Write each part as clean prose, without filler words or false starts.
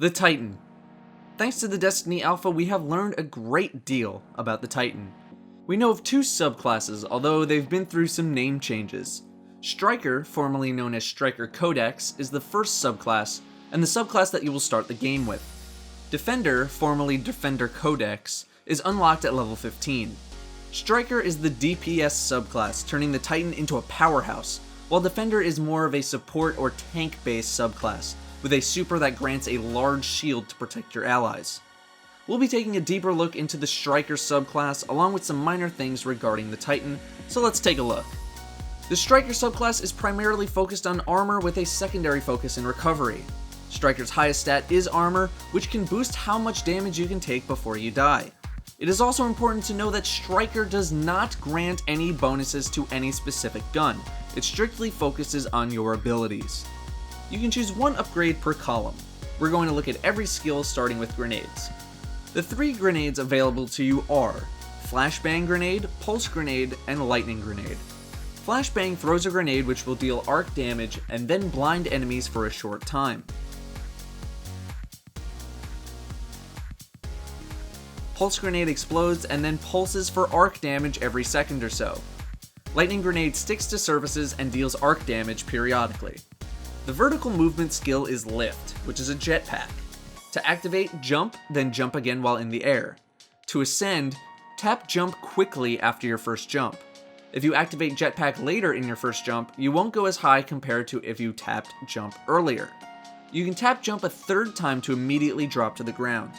The Titan. Thanks to the Destiny Alpha, we have learned a great deal about the Titan. We know of two subclasses, although they've been through some name changes. Striker, formerly known as Striker Codex, is the first subclass, and the subclass that you will start the game with. Defender, formerly Defender Codex, is unlocked at level 15. Striker is the DPS subclass, turning the Titan into a powerhouse, while Defender is more of a support or tank-based subclass, with a super that grants a large shield to protect your allies. We'll be taking a deeper look into the Striker subclass along with some minor things regarding the Titan, so let's take a look. The Striker subclass is primarily focused on armor with a secondary focus in recovery. Striker's highest stat is armor, which can boost how much damage you can take before you die. It is also important to know that Striker does not grant any bonuses to any specific gun. It strictly focuses on your abilities. You can choose one upgrade per column. We're going to look at every skill starting with grenades. The three grenades available to you are Flashbang Grenade, Pulse Grenade, and Lightning Grenade. Flashbang throws a grenade which will deal arc damage and then blind enemies for a short time. Pulse Grenade explodes and then pulses for arc damage every second or so. Lightning Grenade sticks to surfaces and deals arc damage periodically. The vertical movement skill is Lift, which is a jetpack. To activate, jump, then jump again while in the air. To ascend, tap jump quickly after your first jump. If you activate jetpack later in your first jump, you won't go as high compared to if you tapped jump earlier. You can tap jump a third time to immediately drop to the ground.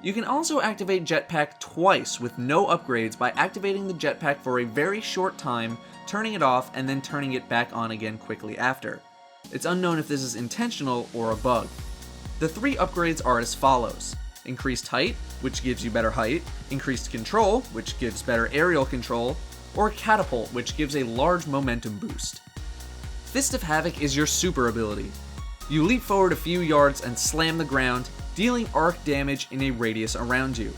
You can also activate jetpack twice with no upgrades by activating the jetpack for a very short time, turning it off, and then turning it back on again quickly after. It's unknown if this is intentional or a bug. The three upgrades are as follows: increased height, which gives you better height, increased control, which gives better aerial control, or catapult, which gives a large momentum boost. Fist of Havok is your super ability. You leap forward a few yards and slam the ground, dealing arc damage in a radius around you.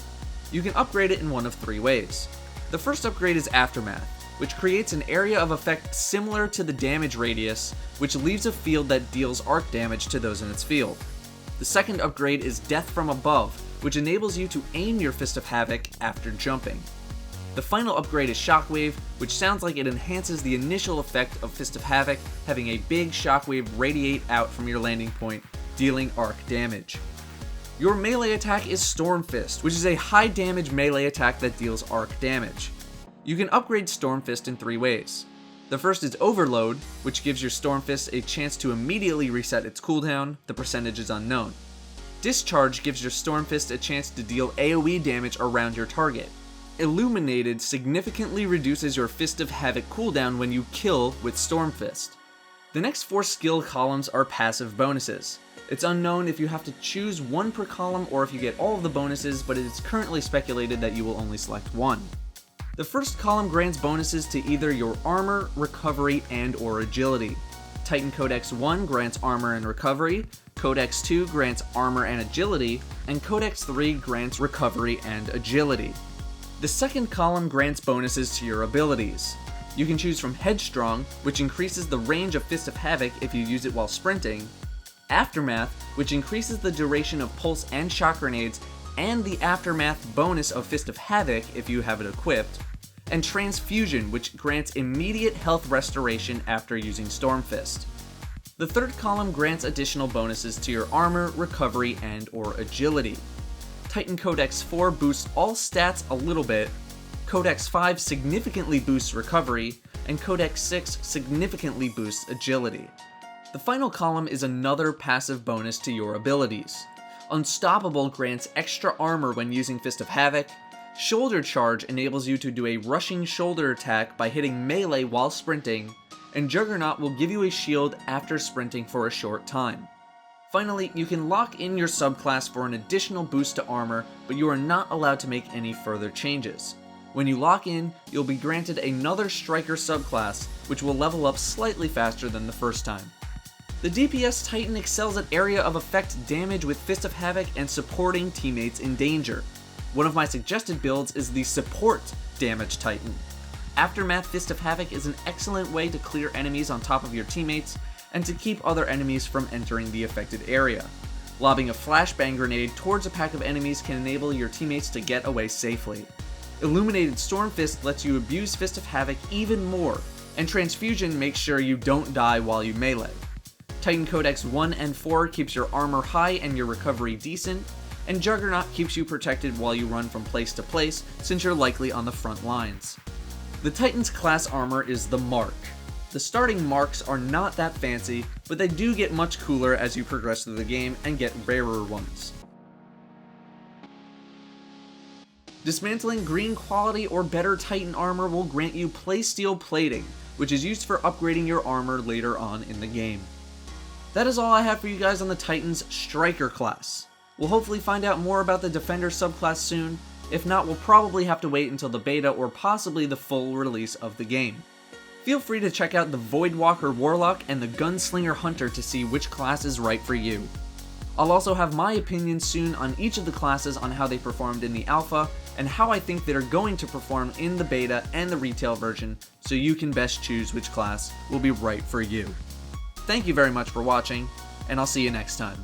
You can upgrade it in one of three ways. The first upgrade is Aftermath, which creates an area of effect similar to the damage radius, which leaves a field that deals arc damage to those in its field. The second upgrade is Death from Above, which enables you to aim your Fist of Havok after jumping. The final upgrade is Shockwave, which sounds like it enhances the initial effect of Fist of Havok, having a big shockwave radiate out from your landing point, dealing arc damage. Your melee attack is Storm Fist, which is a high damage melee attack that deals arc damage. You can upgrade Storm Fist in three ways. The first is Overload, which gives your Storm Fist a chance to immediately reset its cooldown. The percentage is unknown. Discharge gives your Storm Fist a chance to deal AoE damage around your target. Illuminated significantly reduces your Fist of Havok cooldown when you kill with Storm Fist. The next four skill columns are passive bonuses. It's unknown if you have to choose one per column or if you get all of the bonuses, but it is currently speculated that you will only select one. The first column grants bonuses to either your armor, recovery, and or agility. Titan Codex 1 grants armor and recovery, Codex 2 grants armor and agility, and Codex 3 grants recovery and agility. The second column grants bonuses to your abilities. You can choose from Headstrong, which increases the range of Fist of Havok if you use it while sprinting, Aftermath, which increases the duration of pulse and shock grenades, and the Aftermath bonus of Fist of Havok if you have it equipped, and Transfusion, which grants immediate health restoration after using Storm Fist. The third column grants additional bonuses to your armor, recovery, and or agility. Titan Codex 4 boosts all stats a little bit, Codex 5 significantly boosts recovery, and Codex 6 significantly boosts agility. The final column is another passive bonus to your abilities. Unstoppable grants extra armor when using Fist of Havok, Shoulder Charge enables you to do a rushing shoulder attack by hitting melee while sprinting, and Juggernaut will give you a shield after sprinting for a short time. Finally, you can lock in your subclass for an additional boost to armor, but you are not allowed to make any further changes. When you lock in, you'll be granted another Striker subclass, which will level up slightly faster than the first time. The DPS Titan excels at area of effect damage with Fist of Havok and supporting teammates in danger. One of my suggested builds is the Support Damage Titan. Aftermath Fist of Havok is an excellent way to clear enemies on top of your teammates and to keep other enemies from entering the affected area. Lobbing a flashbang grenade towards a pack of enemies can enable your teammates to get away safely. Illuminated Storm Fist lets you abuse Fist of Havok even more, and Transfusion makes sure you don't die while you melee. Titan Codex 1 and 4 keeps your armor high and your recovery decent, and Juggernaut keeps you protected while you run from place to place, since you're likely on the front lines. The Titan's class armor is the Mark. The starting marks are not that fancy, but they do get much cooler as you progress through the game and get rarer ones. Dismantling green quality or better Titan armor will grant you playsteel plating, which is used for upgrading your armor later on in the game. That is all I have for you guys on the Titan's Striker class. We'll hopefully find out more about the Defender subclass soon. If not, we'll probably have to wait until the beta or possibly the full release of the game. Feel free to check out the Voidwalker Warlock and the Gunslinger Hunter to see which class is right for you. I'll also have my opinion soon on each of the classes on how they performed in the alpha, and how I think they're going to perform in the beta and the retail version, so you can best choose which class will be right for you. Thank you very much for watching, and I'll see you next time.